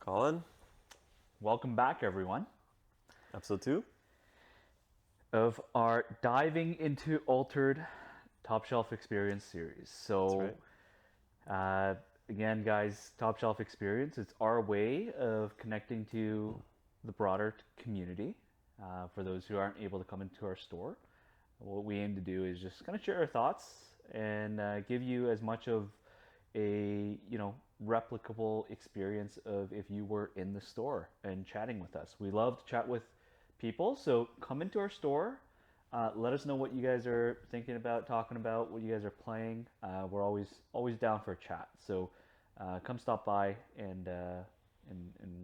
Colin, Welcome back, everyone, episode 2. of our Diving into Altered Top Shelf Experience series. That's right. Uh, Again, guys, Top Shelf Experience, it's our way of connecting to the broader community. For those who aren't able to come into our store, what we aim to do is just kind of share our thoughts and give you as much of a replicable experience of if you were in the store and chatting with us. We love to chat with people, so come into our store. Let us know what you guys are thinking about, talking about, what you guys are playing. We're always down for a chat. So come stop by and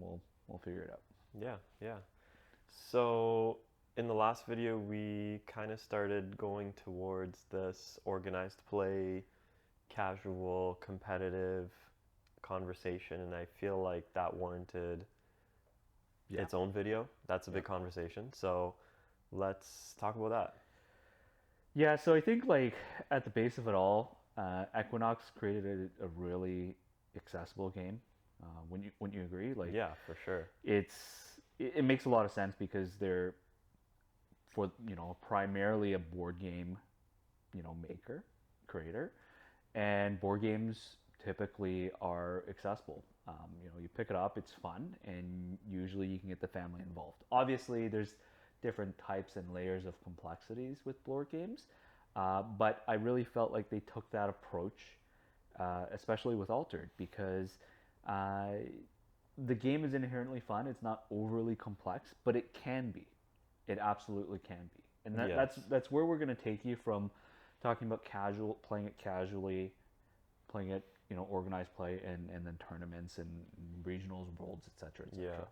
we'll figure it out. Yeah, yeah. So, in the last video, we kind of started going towards this organized play, casual, competitive conversation, and I feel like that warranted Yeah, its own video. That's a yeah, big conversation. So, let's talk about that. yeah. So I think like at the base of it all, Equinox created a really accessible game. Wouldn't you agree? Like Yeah, for sure. it makes a lot of sense because they're for primarily a board game maker creator, and board games typically are accessible. You pick it up, it's fun, and usually you can get the family involved. Obviously there's different types and layers of complexities with board games, but I really felt like they took that approach, especially with Altered, because uh, the game is inherently fun. It's not overly complex, but it can be. It absolutely can be, and Yes. that's where we're going to take you from talking about casual, playing it casually, playing it organized play, and then tournaments and regionals, worlds, etc., Yeah. etc.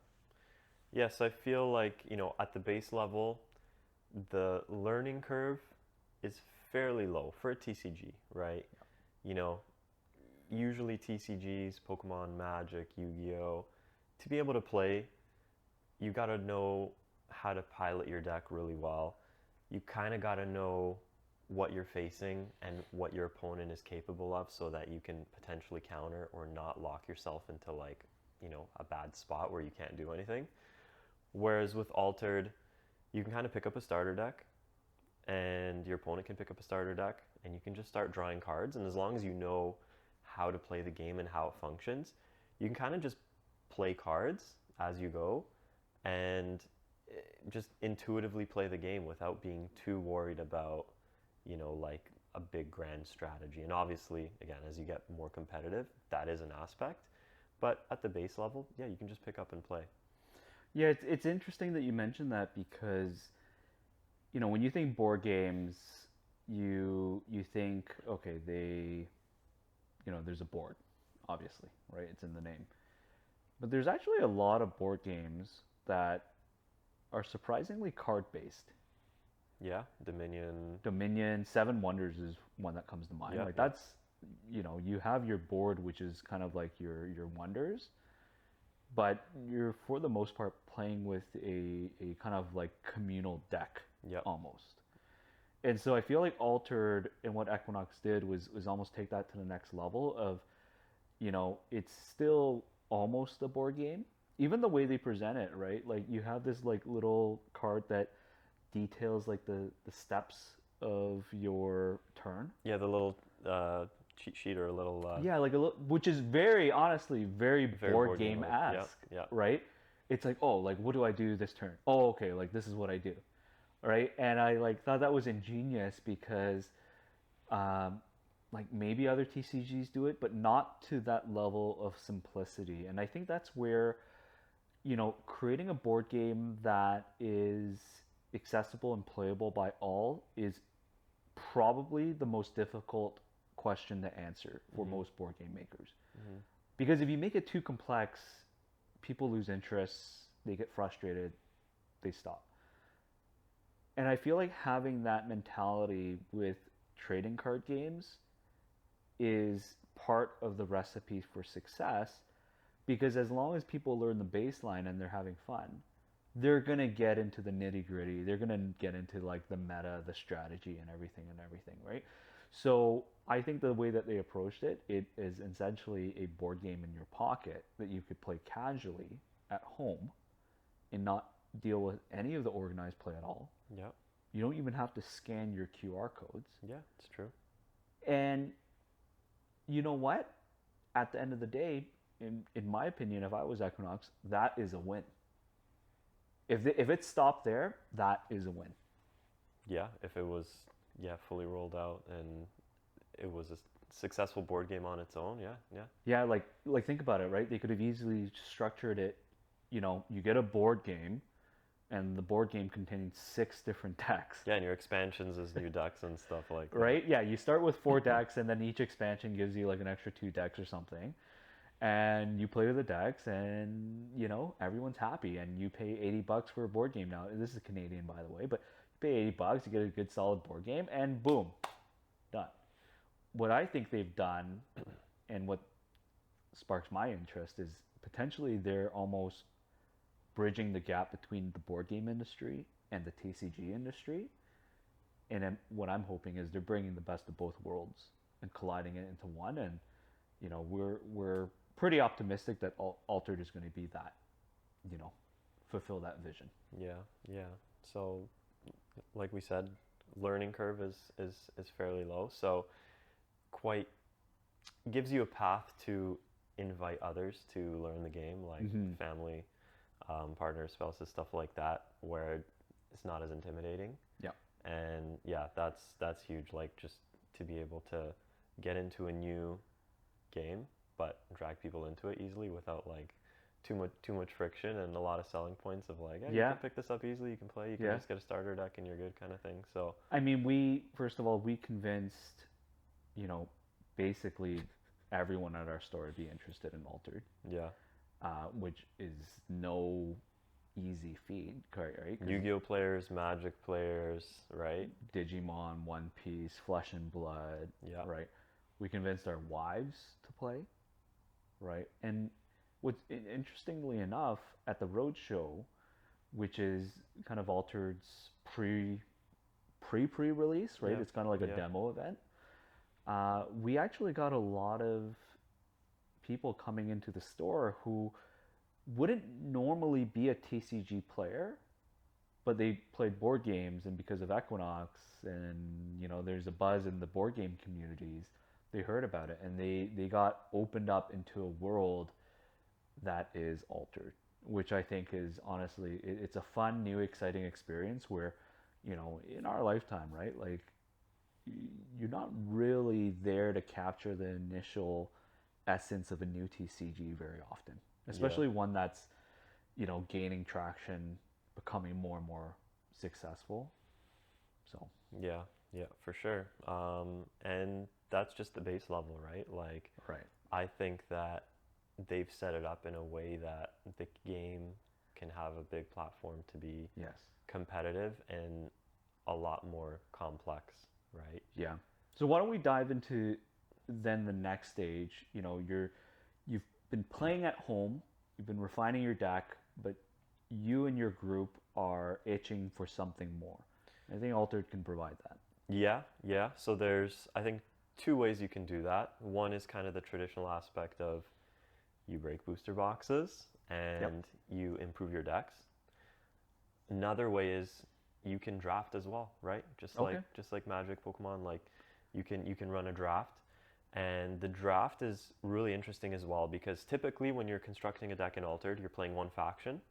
Yes, I feel like, at the base level, the learning curve is fairly low for a TCG, right? You know, Usually TCGs, Pokemon, Magic, Yu-Gi-Oh, to be able to play, you got to know how to pilot your deck really well. You kind of got to know what you're facing and what your opponent is capable of so that you can potentially counter or not lock yourself into a bad spot where you can't do anything. Whereas with Altered, you can kind of pick up a starter deck and your opponent can pick up a starter deck and you can just start drawing cards, and as long as you know how to play the game and how it functions, you can kind of just play cards as you go and just intuitively play the game without being too worried about like a big grand strategy. And obviously, again, as you get more competitive, that is an aspect, but at the base level, yeah, you can just pick up and play. Yeah, it's interesting that you mentioned that because when you think board games, you think okay, there's a board, obviously, right? It's in the name. But there's actually a lot of board games that are surprisingly card based. Yeah, Dominion. Dominion, Seven Wonders is one that comes to mind. Yep, Like yep. that's you have your board, which is kind of like your wonders, but you're for the most part playing with a kind of like communal deck Yep. almost. And so I feel like Altered and what Equinox did was almost take that to the next level of it's still almost a board game. Even the way they present it, right? Like you have this like little card that details like the steps of your turn. Yeah, the little cheat sheet or a little Yeah, like which is very honestly very very board board game game like. Yep, esque, yep. right? It's like, oh, like what do I do this turn? Oh, okay, like this is what I do, right? And I like thought that was ingenious because like maybe other TCGs do it, but not to that level of simplicity. And I think that's where creating a board game that is accessible and playable by all is probably the most difficult question to answer for Mm-hmm. most board game makers. Mm-hmm. Because if you make it too complex, people lose interest, they get frustrated, they stop. And I feel like having that mentality with trading card games is part of the recipe for success, because as long as people learn the baseline and they're having fun, they're going to get into the nitty gritty. They're going to get into like the meta, the strategy, and everything, right? So I think the way that they approached it, it is essentially a board game in your pocket that you could play casually at home and not deal with any of the organized play at all. Yeah. You don't even have to scan your QR codes. Yeah, it's true. And you know what? At the end of the day, in my opinion, if I was Equinox, that is a win. If it stopped there, that is a win. Yeah, if it was fully rolled out and it was a successful board game on its own, yeah. Yeah, like think about it, right? They could have easily structured it, you get a board game and the board game contains 6 different decks. Yeah, and your expansions is new decks and stuff like that. Right? Yeah, you start with 4 decks and then each expansion gives you like an extra 2 decks or something. And you play with the decks and, everyone's happy and you pay $80 for a board game now. This is Canadian, by the way, but you pay $80, you get a good solid board game and boom, done. What I think they've done and what sparks my interest is potentially they're almost bridging the gap between the board game industry and the TCG industry. And then what I'm hoping is they're bringing the best of both worlds and colliding it into one. And we're pretty optimistic that Altered is going to be that, fulfill that vision. Yeah. So, like we said, learning curve is fairly low. So, quite gives you a path to invite others to learn the game, like family, partners, spouses, stuff like that, where it's not as intimidating. Yeah. And yeah, that's huge. Like just to be able to get into a new game, but drag people into it easily without like too much friction and a lot of selling points of like, you can pick this up easily, you can play, you can just get a starter deck and you're good kind of thing. So I mean, we convinced, basically everyone at our store to be interested in Altered. Yeah. Which is no easy feat, right? Yu-Gi-Oh players, Magic players, right? Digimon, One Piece, Flesh and Blood, Yeah. right? We convinced our wives to play, right? And what's interestingly enough, at the Roadshow, which is kind of Altered's pre-release, right? Yeah. It's kind of like a demo event. We actually got a lot of people coming into the store who wouldn't normally be a TCG player, but they played board games, and because of Equinox and there's a buzz in the board game communities, they heard about it and they got opened up into a world that is Altered, which I think is honestly it's a fun, new, exciting experience where in our lifetime, right, like you're not really there to capture the initial essence of a new TCG very often, especially one that's gaining traction, becoming more and more successful. So yeah, for sure. And that's just the base level, right? Like, right. I think that they've set it up in a way that the game can have a big platform to be competitive and a lot more complex, right? Yeah. So why don't we dive into then the next stage? You've been playing at home, you've been refining your deck, but you and your group are itching for something more. I think Altered can provide that. Yeah. So there's, I think, 2 ways you can do that. One is kind of the traditional aspect of you break booster boxes and you improve your decks. Another way is you can draft as well, right? Just like Magic, Pokemon, like you can run a draft. And the draft is really interesting as well because typically when you're constructing a deck in Altered, you're playing one faction.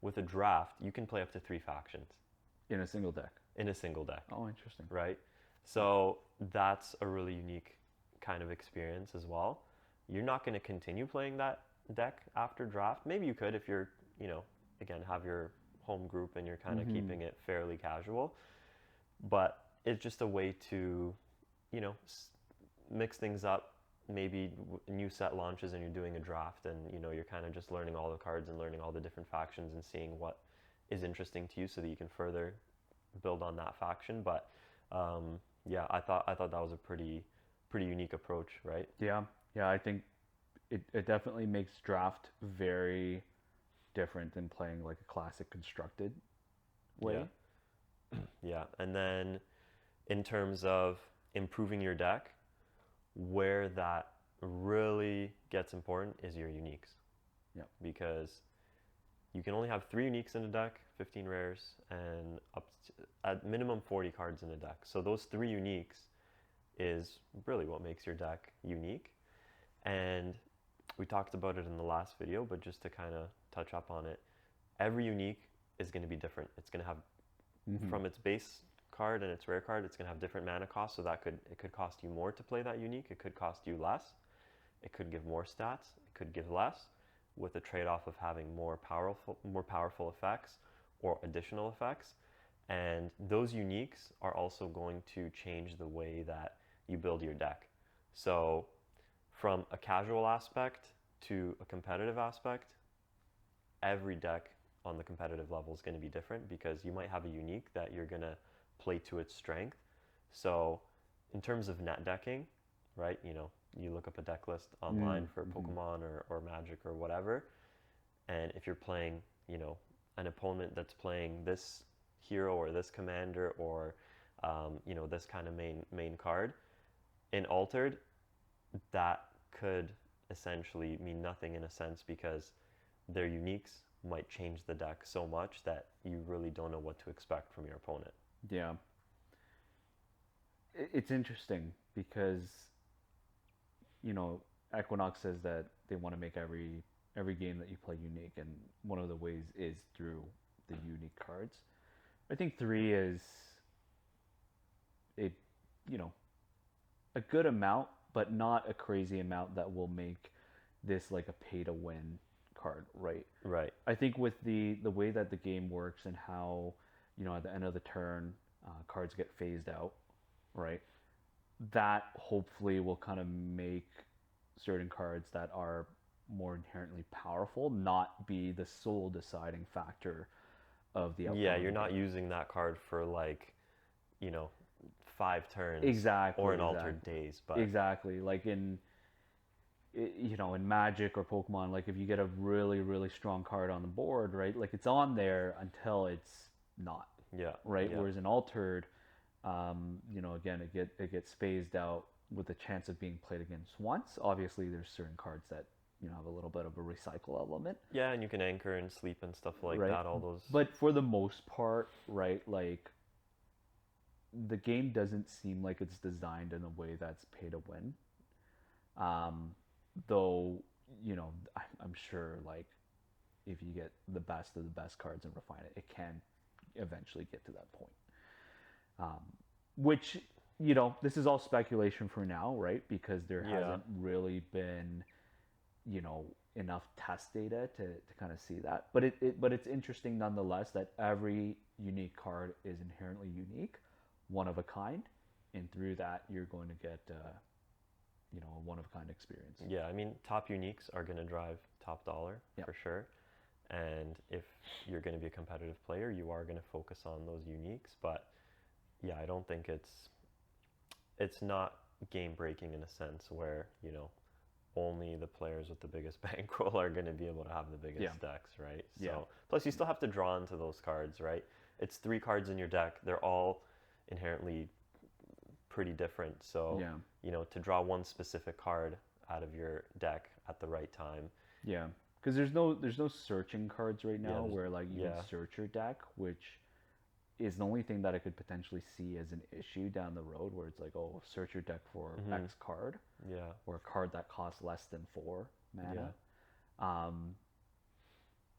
With a draft, you can play up to 3 factions. In a single deck? In a single deck. Oh, interesting. Right? So that's a really unique kind of experience as well. You're not going to continue playing that deck after draft. Maybe you could if you're, again, have your home group and you're kind of keeping it fairly casual. But it's just a way to, mix things up. Maybe a new set launches and you're doing a draft and, you're kind of just learning all the cards and learning all the different factions and seeing what is interesting to you so that you can further build on that faction. But I thought that was a pretty unique approach, right? Yeah, I think it definitely makes draft very different than playing like a classic constructed way. Yeah. And then in terms of improving your deck, where that really gets important is your uniques. Yep. Because you can only have 3 uniques in a deck, 15 rares, and up to, at minimum 40 cards in a deck. So those 3 uniques is really what makes your deck unique. And we talked about it in the last video, but just to kind of touch up on it, every unique is going to be different. It's going to have, from its base card and its rare card, it's going to have different mana costs. So it could cost you more to play that unique. It could cost you less. It could give more stats. It could give less, with a trade-off of having more powerful effects or additional effects. And those uniques are also going to change the way that you build your deck. So from a casual aspect to a competitive aspect, every deck on the competitive level is going to be different, because you might have a unique that you're going to play to its strength. So in terms of net decking, right, you look up a deck list online for Pokemon or Magic or whatever, and if you're playing, an opponent that's playing this hero or this commander or, this kind of main card, in Altered, that could essentially mean nothing in a sense, because their uniques might change the deck so much that you really don't know what to expect from your opponent. Yeah. It's interesting because, Equinox says that they want to make every game that you play unique, and one of the ways is through the unique cards. I think 3 is a a good amount, but not a crazy amount that will make this like a pay to win card, right? Right. I think with the way that the game works and how, at the end of the turn, cards get phased out, right? That hopefully will kind of make certain cards that are more inherently powerful not be the sole deciding factor of the outcome. Yeah, you're not using that card for 5 turns, exactly, or in Altered Days, but exactly, like in Magic or Pokemon, like if you get a really really strong card on the board, right, like it's on there until it's not. Yeah. Right. Yeah. Whereas in Altered, again, it gets phased out with the chance of being played against once. Obviously, there's certain cards that have a little bit of a recycle element. Yeah, and you can anchor and sleep and stuff like right? that. All those. But for the most part, right, like the game doesn't seem like it's designed in a way that's pay to win. Though, I'm sure like if you get the best of the best cards and refine it, it can eventually get to that point. Which, this is all speculation for now, right? Because there hasn't really been, enough test data to kind of see that. But but it's interesting nonetheless that every unique card is inherently unique, one of a kind, and through that you're going to get a one of a kind experience. Yeah, I mean, top uniques are going to drive top dollar for sure. And if you're going to be a competitive player, you are going to focus on those uniques. But yeah, I don't think it's not game breaking in a sense where, only the players with the biggest bankroll are going to be able to have the biggest decks, right? So plus you still have to draw into those cards, right? It's 3 cards in your deck. They're all inherently pretty different. So, to draw one specific card out of your deck at the right time. Yeah. Because there's no searching cards right now where like you can search your deck, which is the only thing that I could potentially see as an issue down the road, where it's like, oh, search your deck for X card, or a card that costs less than 4 mana.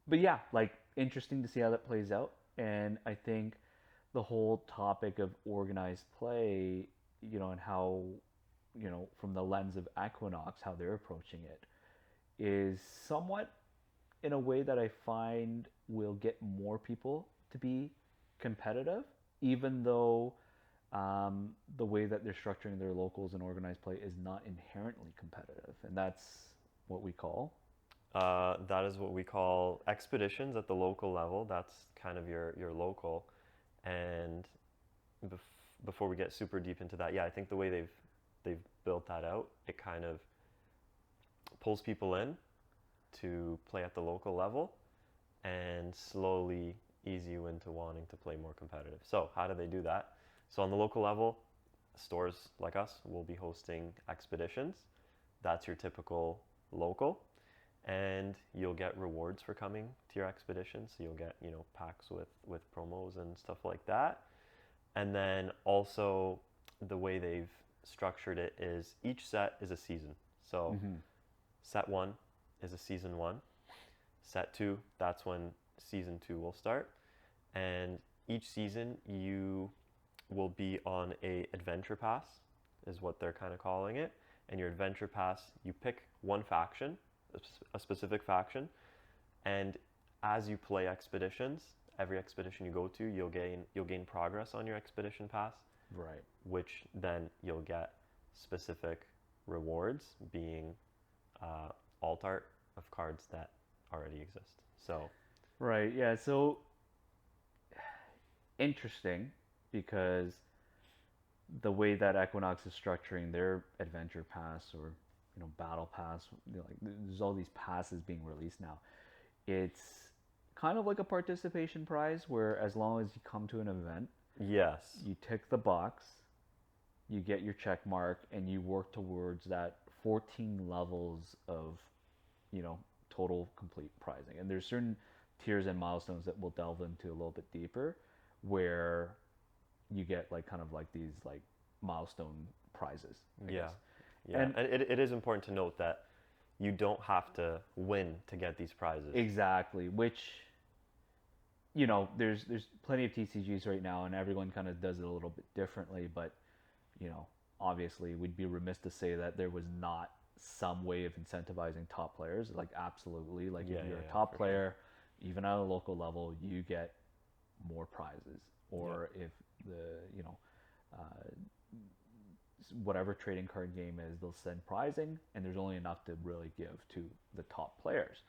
But yeah, like interesting to see how that plays out, and I think the whole topic of organized play, and how, from the lens of Equinox, how they're approaching it, is somewhat in a way that I find will get more people to be competitive, even though the way that they're structuring their locals and organized play is not inherently competitive, and that's what we call. That is what we call expeditions at the local level. That's kind of your local, and before we get super deep into that, I think the way they've built that out, it kind of pulls people in to play at the local level and slowly ease you into wanting to play more competitive. So how do they do that? So on the local level, stores like us will be hosting expeditions. That's your typical local, and you'll get rewards for coming to your expedition. So you'll get, packs with promos and stuff like that. And then also the way they've structured it is each set is a season. So set 1 is a season 1. Set 2, that's when season 2 will start. And each season you will be on a adventure pass, is what they're kind of calling it. And your adventure pass, you pick one faction, a specific faction, and as you play expeditions, every expedition you go to, you'll gain progress on your expedition pass, Right. which then you'll get specific rewards, being alt art of cards that already exist. So Right. Yeah. So interesting, because the way that Equinox is structuring their adventure pass, or battle pass, like there's all these passes being released now. It's kind of like a participation prize, where as long as you come to an event, yes, you tick the box, you get your check mark, and you work towards that 14 levels of total complete prizing. And there's certain tiers and milestones that we'll delve into a little bit deeper, where you get kind of these milestone prizes, I guess. Yeah. And it is important to note that you don't have to win to get these prizes. Exactly, which there's plenty of TCGs right now, and everyone kind of does it a little bit differently, but obviously we'd be remiss to say that there was not some way of incentivizing top players. Absolutely, if you're a top player, sure, even at a local level, you get more prizes. Or if the whatever trading card game is, they'll send prizing, and there's only enough to really give to the top players.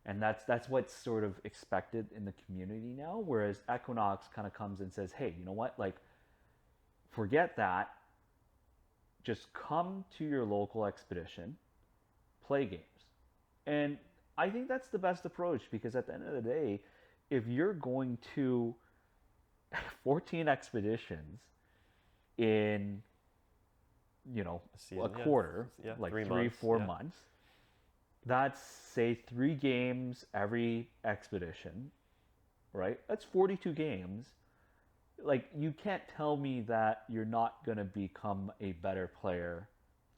And that's what's sort of expected in the community now. Whereas Equinox kind of comes and says, hey, you know what? Forget that. Just come to your local expedition, play games. And I think that's the best approach, because at the end of the day, if you're going to 14 expeditions in a quarter, like 3-4 months, that's, say, 3 games every expedition, right? That's 42 games. You can't tell me that you're not going to become a better player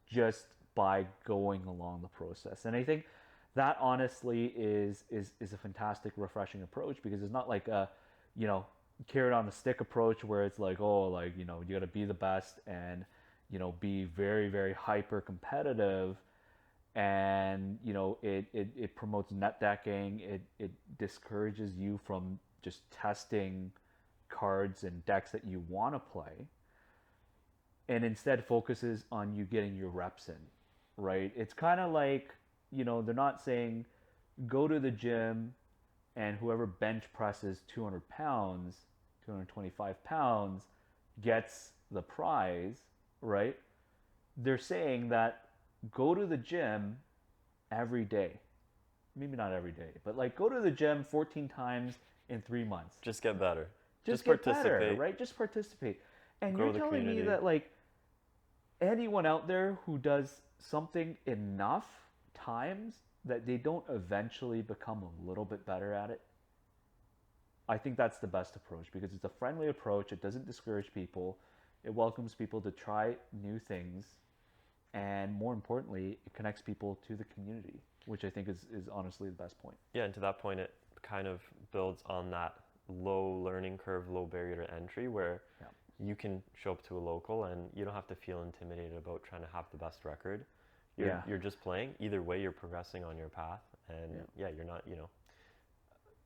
just by going along the process. And I think that honestly is a fantastic, refreshing approach, because it's not like a carrot on the stick approach, where it's you got to be the best and be very, very hyper competitive, and it promotes net decking. It discourages you from just testing cards and decks that you want to play, and instead focuses on you getting your reps in, right? It's kind of they're not saying go to the gym and whoever bench presses 200 pounds, 225 pounds gets the prize, right? They're saying that go to the gym every day. Maybe not every day, but go to the gym 14 times in 3 months. Just get better. Just get better, right? Just participate. And you're telling me that anyone out there who does something enough times that they don't eventually become a little bit better at it? I think that's the best approach, because it's a friendly approach. It doesn't discourage people. It welcomes people to try new things. And more importantly, it connects people to the community, which I think is honestly the best point. Yeah, and to that point, it kind of builds on that low learning curve, low barrier to entry, where you can show up to a local and you don't have to feel intimidated about trying to have the best record. You're just playing. Either way, you're progressing on your path. And you're not,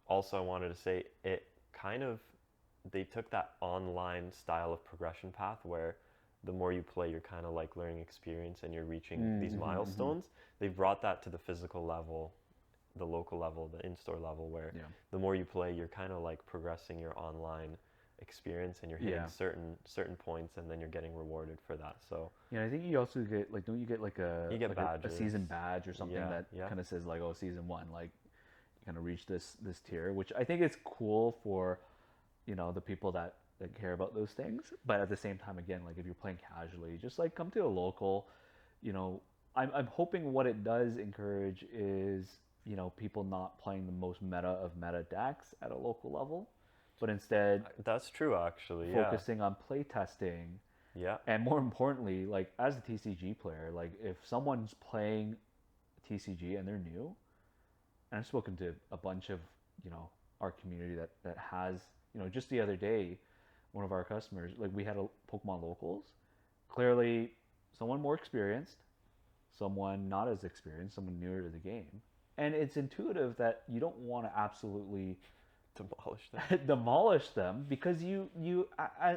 Also, I wanted to say, they took that online style of progression path, where the more you play, you're kind of learning experience and you're reaching these milestones. They've brought that to the physical level, the local level, the in-store level, where the more you play, you're kind of progressing your online experience, and you're hitting certain points, and then you're getting rewarded for that. So I think you also get don't you get a season badge or something that kind of says season 1, you kind of reach this tier, which I think is cool for the people that that care about those things. But at the same time, again, like if you're playing casually, just like come to a local. You know, I'm hoping what it does encourage is, you know, people not playing the most meta of meta decks at a local level, but instead That's true, actually. Yeah. focusing on play testing. Yeah. And more importantly, like as a TCG player, like if someone's playing TCG and they're new, and I've spoken to a bunch of, you know, our community that has, you know, just the other day, one of our customers, like we had a Pokemon locals, clearly someone more experienced, someone not as experienced, someone newer to the game. And it's intuitive that you don't want to absolutely Demolish that. demolish them because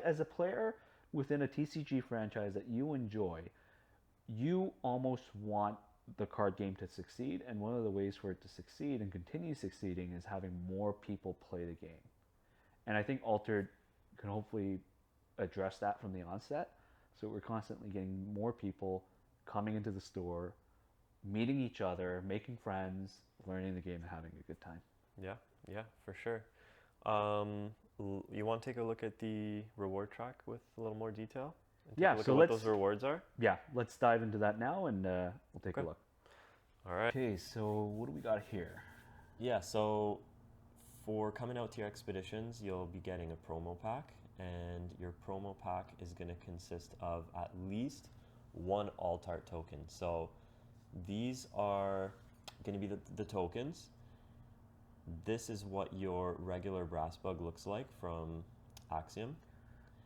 as a player within a TCG franchise that you enjoy, you almost want the card game to succeed, and one of the ways for it to succeed and continue succeeding is having more people play the game. And I think Altered can hopefully address that from the onset, so we're constantly getting more people coming into the store, meeting each other, making friends, learning the game, and having a good time. Yeah, yeah, for sure. You want to take a look at the reward track with a little more detail? And take Yeah, a look so at what let's those rewards are? yeah, let's dive into that now, and we'll take a Okay. look. All right. Okay, so what do we got here? Yeah, so for coming out to your expeditions, you'll be getting a promo pack, and your promo pack is going to consist of at least one alt-art token. So these are going to be the tokens. This is what your regular brass bug looks like from Axiom.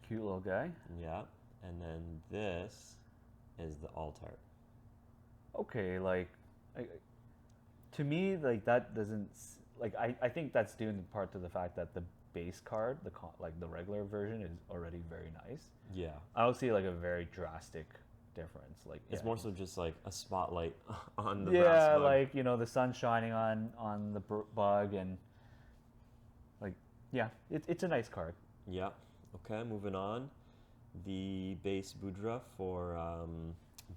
Cute little guy. Yeah, and then this is the alt-art. Okay, like, to me, like that doesn't like I think that's due in part to the fact that the base card, like the regular version, is already very nice. Yeah. I don't see like a very drastic difference. Like It's yeah, more so just like a spotlight on the yeah, brass bug. like you know the sun shining on the bug and like yeah, it's a nice card. Yeah. Okay, moving on. The base Budra for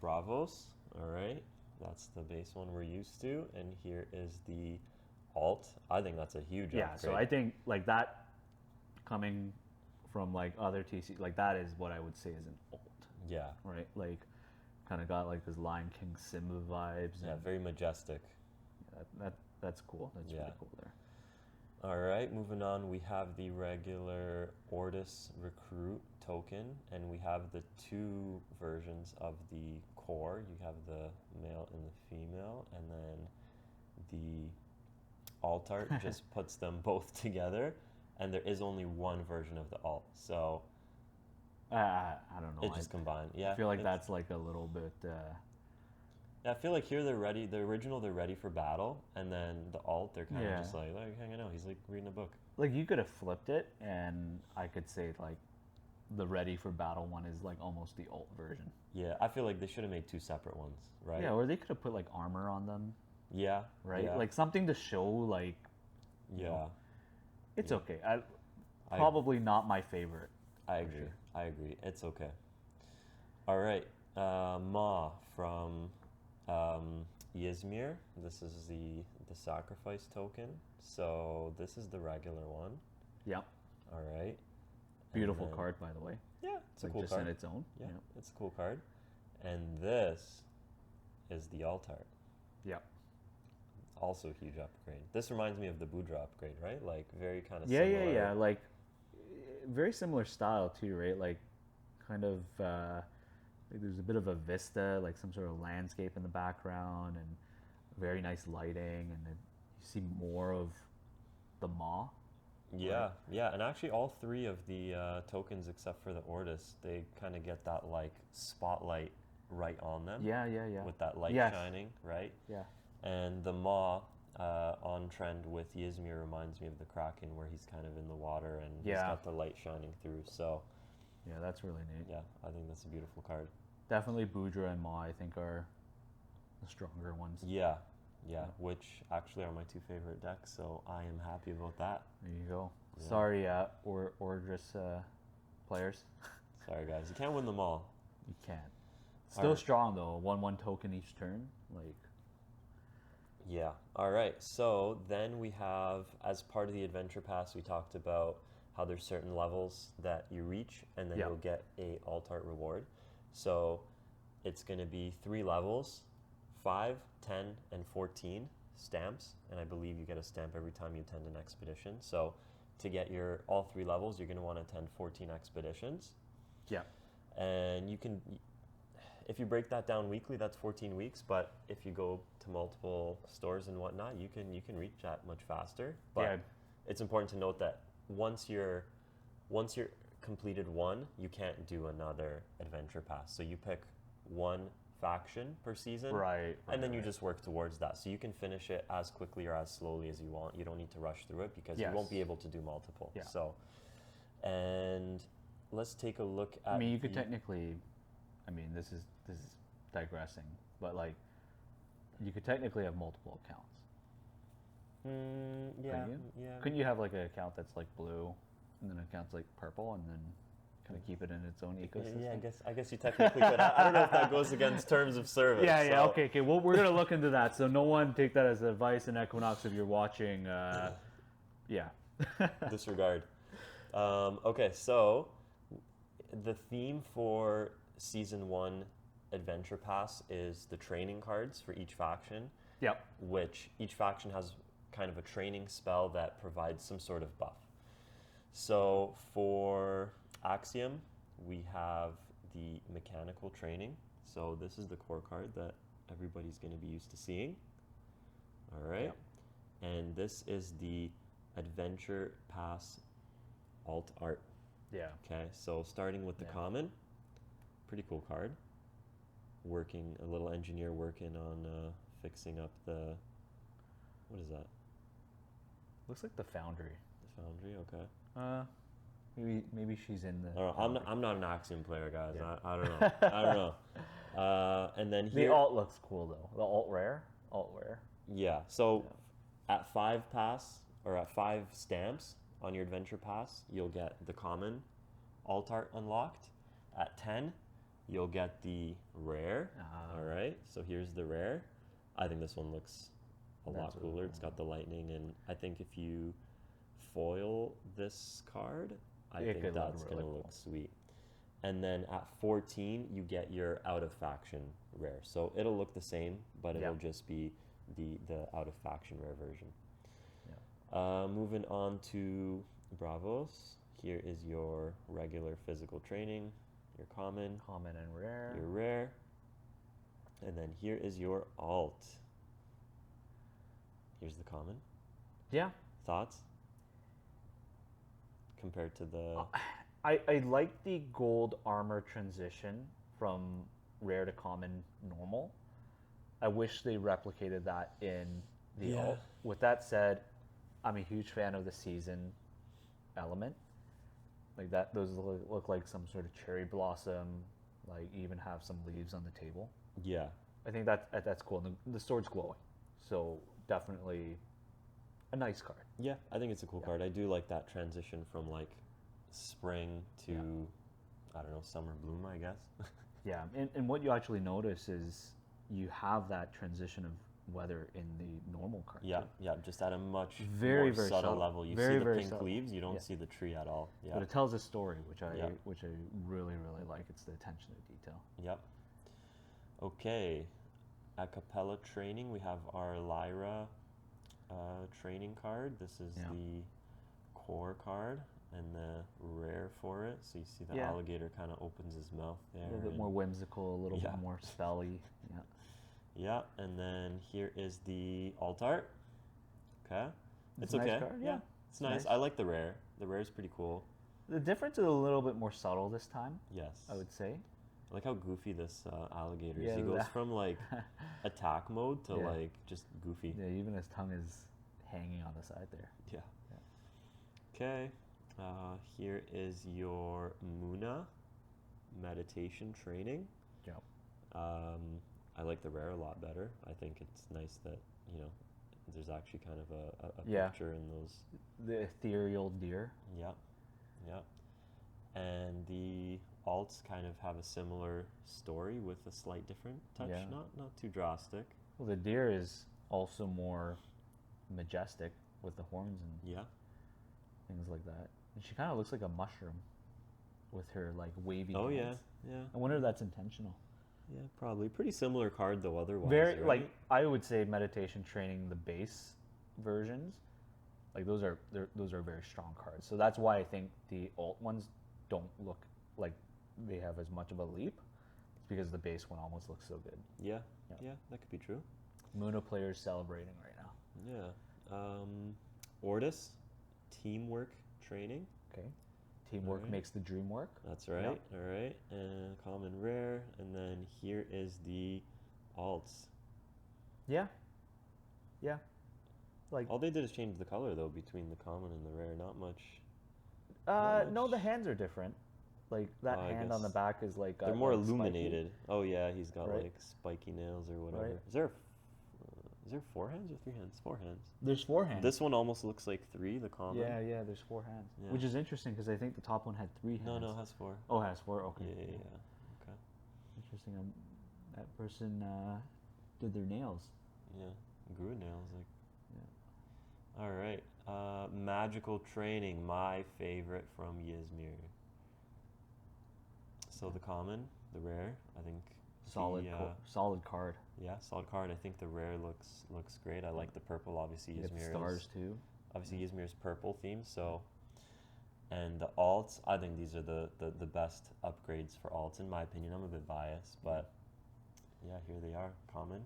Bravos. All right. That's the base one we're used to. And here is the alt. I think that's a huge Yeah, upgrade. so I think like that coming from like other TC, like that is what I would say is an alt, Yeah. right? Like kind of got like this Lion King Simba vibes. Yeah, And very majestic. that's cool. That's Yeah. really cool there. All right, moving on, we have the regular Ortis Recruit token, and we have the two versions of the core. You have the male and the female, and then the alt art just puts them both together, and there is only one version of the alt, so I don't know. it just combined. Yeah, I feel like it's- that's like a little bit. Yeah, I feel like here they're ready. The original, they're ready for battle, and then the alt, they're kind of Yeah. just like hanging out. He's like reading a book. Like you could have flipped it, and I could say like the ready for battle one is like almost the alt version. Yeah, I feel like they should have made two separate ones, right? Yeah, or they could have put like armor on them, Yeah. right? Yeah. Like something to show like Yeah. it's Yeah. okay. I- Probably not my favorite. I for agree. sure. I agree. It's okay. All right. Ma from Izmir. This is the sacrifice token. So this is the regular one. Yeah, All right. beautiful then- card by the way. Yeah, it's a Like cool just card. in its own. Yeah, it's a cool card. And this is the altar. Yeah. Also a huge upgrade. This reminds me of the Budra upgrade, right? Like very kind of Yeah, similar. yeah. Like very similar style too, right? Like kind of like there's a bit of a vista, like some sort of landscape in the background, and very nice lighting, and then you see more of the maw. Yeah, yeah, and actually all three of the tokens, except for the Ortis, they kind of get that like spotlight right on them. Yeah, yeah, yeah. With that light Yes. shining, right? Yeah. And the Maw on trend with Ysmir reminds me of the Kraken, where he's kind of in the water and he's Yeah. got the light shining through. So Yeah, that's really neat. yeah, I think that's a beautiful card. Definitely Boudra and Maw, I think, are the stronger ones. Yeah, yeah, which actually are my two favorite decks. So I am happy about that. There you go. Yeah. Sorry, Ordris players. Sorry guys, you can't win them all. You can't. Still Alright. strong though. 1/1 token each turn. Like Yeah. All right. So then we have, as part of the adventure pass, we talked about how there's certain levels that you reach, and then Yeah. you'll get a alt art reward. So it's going to be 3 levels, 5, 10, and 14 stamps, and I believe you get a stamp every time you attend an expedition. So to get your all 3 levels, you're going to want to attend 14 expeditions. Yeah. And you can, if you break that down weekly, that's 14 weeks. But if you go to multiple stores and whatnot, you can reach that much faster. But Yeah. it's important to note that once you're completed one, you can't do another adventure pass. So you pick one faction per season, Right. and then you just work towards that. So you can finish it as quickly or as slowly as you want. You don't need to rush through it because you won't be able to do multiple. Yeah. So, and let's take a look at. I mean, you could technically. I mean, this is digressing, but like, you could technically have multiple accounts. Yeah, Couldn't you? yeah. Couldn't you have like an account that's like blue, and then an account's like purple, and then kind of keep it in its own ecosystem? Yeah, I guess you technically could. I don't know if that goes against terms of service. Yeah, so. okay. Well, we're gonna look into that. So no one take that as advice in Equinox if you're watching. Yeah. Disregard. Okay, so the theme for Season 1 Adventure Pass is the training cards for each faction, Yep. which each faction has kind of a training spell that provides some sort of buff. So for Axiom, we have the mechanical training. So this is the core card that everybody's going to be used to seeing. All right. Yep. And this is the Adventure Pass alt art. Yeah. Okay, so starting with the common, pretty cool card. Working, a little engineer working on fixing up the, what is that? Looks like the Foundry. The Foundry, okay. Maybe she's in the. I don't know. I'm not an Axiom player, guys. Yeah. I don't know. I don't know. And then The here, alt looks cool though. The alt rare. yeah. So at 5 pass or at 5 stamps on your adventure pass, you'll get the common alt art unlocked. At 10, you'll get the rare. All right. So here's the rare. I think this one looks a lot That's really cooler. It's got the lightning, and I think if you foil this card, I It think could look that's really gonna cool. look sweet. And then at 14, you get your out of faction rare. So it'll look the same, but it'll just be the out of faction rare version. Moving on to Bravos. Here is your regular physical training, your common, and rare. your rare, and then here is your alt. Here's the common. Yeah. Thoughts? Compared to the I like the gold armor transition from rare to common normal. I wish they replicated that in the alt. With that said, I'm a huge fan of the season element. Like that, those look like some sort of cherry blossom. Like you even have some leaves on the table. yeah. I think that's cool. And the sword's glowing, so definitely a nice card. Yeah, I think it's a cool card. I do like that transition from like spring to I don't know, summer bloom, I guess. Yeah, and what you actually notice is you have that transition of weather in the normal card. Yeah, too. yeah, just at a much Very, more very subtle subtle. level. You Very, see the very pink subtle. leaves, you don't Yeah. see the tree at all. Yeah. But it tells a story, which I Yeah. really like. It's the attention to detail. Yep. Okay. A cappella training, we have our Lyra training card. This is the core card and the rare for it. So you see the alligator kind of opens his mouth there. A little bit more whimsical, a little bit more spelly. Yeah. Yeah, and then here is the alt art. Okay. It's a nice okay. card, Yeah. It's nice. I like the rare. The rare is pretty cool. The difference is a little bit more subtle this time. Yes. I would say. I like how goofy this alligator is. Yeah, He goes from like attack mode to like just goofy. Yeah, even his tongue is hanging on the side there. Yeah. Okay. Here is your Muna meditation training. Yep. I like the rare a lot better. I think it's nice that, you know, there's actually kind of a picture in those. The ethereal deer. Yeah. Yeah. And the alts kind of have a similar story with a slight different touch. Yeah. Not too drastic. Well, the deer is also more majestic with the horns and things like that. And she kind of looks like a mushroom with her like wavy Oh yeah, hands. yeah, I wonder if that's intentional. yeah. Probably pretty similar card though. Otherwise, Very right? like I would say meditation training the base versions, like those are very strong cards. So that's why I think the alt ones don't look like they have as much of a leap. It's because the base one almost looks so good. Yeah, Yeah. yeah. That could be true. Muna players celebrating right now. Yeah. Ortis, teamwork training. Okay. Teamwork Alright. makes the dream work. That's right. Yep. All right. And common rare, and then here is the alts. Yeah. Yeah. Like All they did is change the color though between the common and the rare. Not much. no, the hands are different. Like that I hand on the guess back is like they're more like, spiky, illuminated. Oh yeah, he's got right? like spiky nails or whatever. Right. Is there 4 hands or 3 hands? 4 hands. There's 4 hands. This one almost looks like 3. The common. Yeah, there's 4 hands. Yeah. Which is interesting because I think the top one had 3 hands. No, it has 4. Oh, it has 4. Okay. Yeah. Okay. Interesting. That person did their nails. Yeah. Grew nails like. Yeah. All right. Magical training, my favorite from Ysmir. So the common, the rare, I think. Solid, solid card. Yeah, solid card. I think the rare looks great. I like the purple. Obviously, You get the Ysmir stars is too. obviously Ysmir's purple theme. So, and the alts, I think these are the best upgrades for alts in my opinion. I'm a bit biased, but yeah, here they are. Common,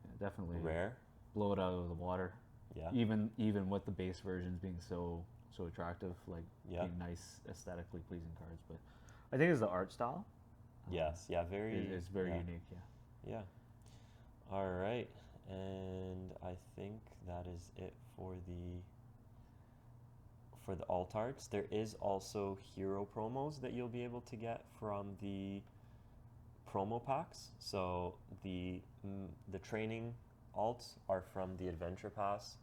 Yeah, definitely. rare. Blow it out of the water. Yeah. Even with the base versions being so attractive, like Yeah. being nice, aesthetically pleasing cards. But I think it's the art style. Yes. Yeah. Very. It's very yeah. unique. Yeah. Yeah. All right, and I think that is it for the alt arts. There is also hero promos that you'll be able to get from the promo packs. So the training alts are from the adventure pass.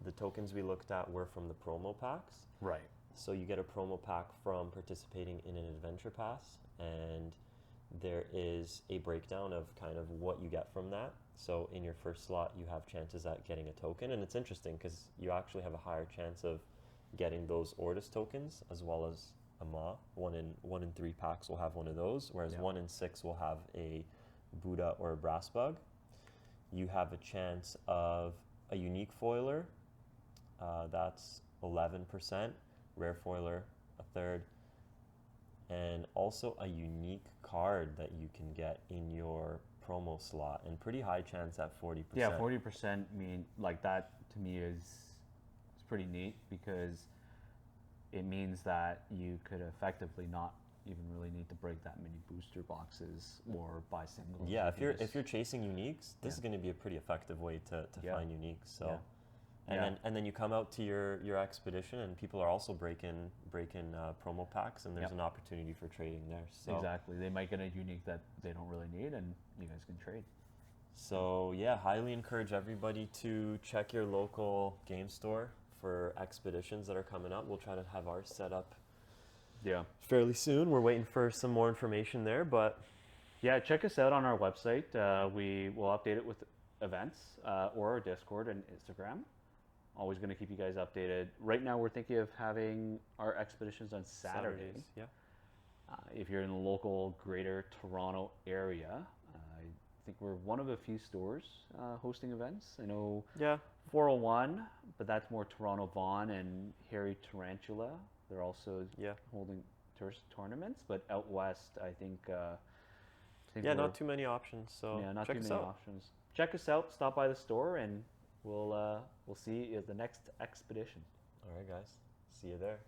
The tokens we looked at were from the promo packs. Right. So you get a promo pack from participating in an adventure pass, and there is a breakdown of kind of what you get from that. So in your first slot, you have chances at getting a token, and it's interesting because you actually have a higher chance of getting those Ortis tokens as well as a Maw. 1 in 3 packs will have one of those, whereas 1 in 6 will have a Buddha or a Brass Bug. You have a chance of a unique foiler, that's 11%, rare foiler a third, and also a unique card that you can get in your promo slot, and pretty high chance at 40%. Yeah, 40% mean like that to me is it's pretty neat because it means that you could effectively not even really need to break that many booster boxes or buy singles. Yeah, You if you're chasing uniques, this is going to be a pretty effective way to Yeah. find uniques. So, Yeah. and then you come out to your expedition, and people are also breaking promo packs, and there's Yep. an opportunity for trading there. So Exactly. They might get a unique that they don't really need, and you guys can trade. So yeah, highly encourage everybody to check your local game store for expeditions that are coming up. We'll try to have ours set up Yeah. fairly soon. We're waiting for some more information there, but Yeah, check us out on our website. We will update it with events or our Discord and Instagram. Always going to keep you guys updated. Right now, we're thinking of having our expeditions on Saturdays. yeah. If you're in the local Greater Toronto area, I think we're one of a few stores hosting events. I know Yeah. 401, but that's more Toronto Vaughan and Harry Tarantula. They're also Yeah. holding tournaments, but out west, I think. Yeah, we're- not too many options. So yeah, not check too us many out. options. Check us out. Stop by the store, and we'll see you at the next expedition. All right, guys. See you there.